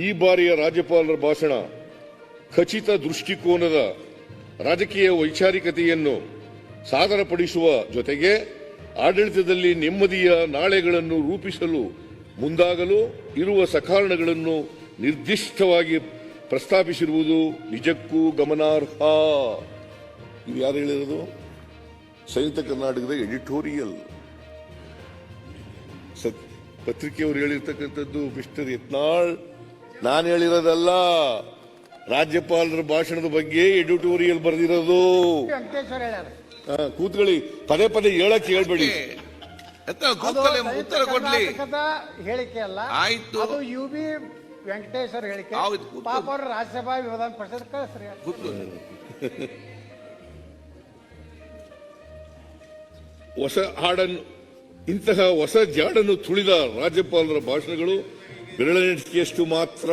ಈ ಬಾರಿಯ ರಾಜ್ಯಪಾಲರ ಭಾಷಣ ಖಚಿತ ದೃಷ್ಟಿಕೋನದ ರಾಜಕೀಯ ವೈಚಾರಿಕತೆಯನ್ನು ಸಾದರಪಡಿಸುವ ಜೊತೆಗೆ ಆಡಳಿತದಲ್ಲಿ ನೆಮ್ಮದಿಯ ನಾಳೆಗಳನ್ನು ರೂಪಿಸಲು ಮುಂದಾಗಲು ಇರುವ ಸಕಾರಣಗಳನ್ನು ನಿರ್ದಿಷ್ಟವಾಗಿ ಪ್ರಸ್ತಾಪಿಸಿರುವುದು ನಿಜಕ್ಕೂ ಗಮನಾರ್ಹ. ಇದು ಯಾರು ಹೇಳಿರೋದು? ಸಂಯುಕ್ತ ಕರ್ನಾಟಕದ ಎಡಿಟೋರಿಯಲ್ ಪತ್ರಿಕೆಯವರು ಹೇಳಿರ್ತಕ್ಕಂಥದ್ದು. ಮಿಸ್ಟರ್ ಯತ್ನಾಳ್, ನಾನು ಹೇಳಿರೋದಲ್ಲ. ರಾಜ್ಯಪಾಲರ ಭಾಷಣದ ಬಗ್ಗೆ ಎಡಿಟೋರಿಯಲ್ ಬರೆದಿರೋದು. ಕೂತ್ಕೊಳ್ಳಿ, ಪದೇ ಪದೇ ಹೇಳಕ್ಕೆ ಹೇಳ್ಬೇಡಿ. ಉತ್ತರ ಕೊಡ್ಲಿ. ಹೇಳಿಕೆ ಅಲ್ಲ, ಆಯ್ತು. ಅದು UB ವೆಂಕಟೇಶ್ವರ ಹೇಳಿಕೆ. ಪಾಪ ಅವರು ರಾಜ್ಯಸಭಾ ವಿಧಾನ ಪರಿಷತ್ ಕಳಿಸ್ರಿ. ಹೊಸ ಹಾಡನ್ನು, ಇಂತಹ ಹೊಸ ಜಾಡನ್ನು ತುಳಿದ ರಾಜ್ಯಪಾಲರ ಭಾಷಣಗಳು ಬೆರಳೆಣಿಕೆಯಷ್ಟು ಮಾತ್ರ.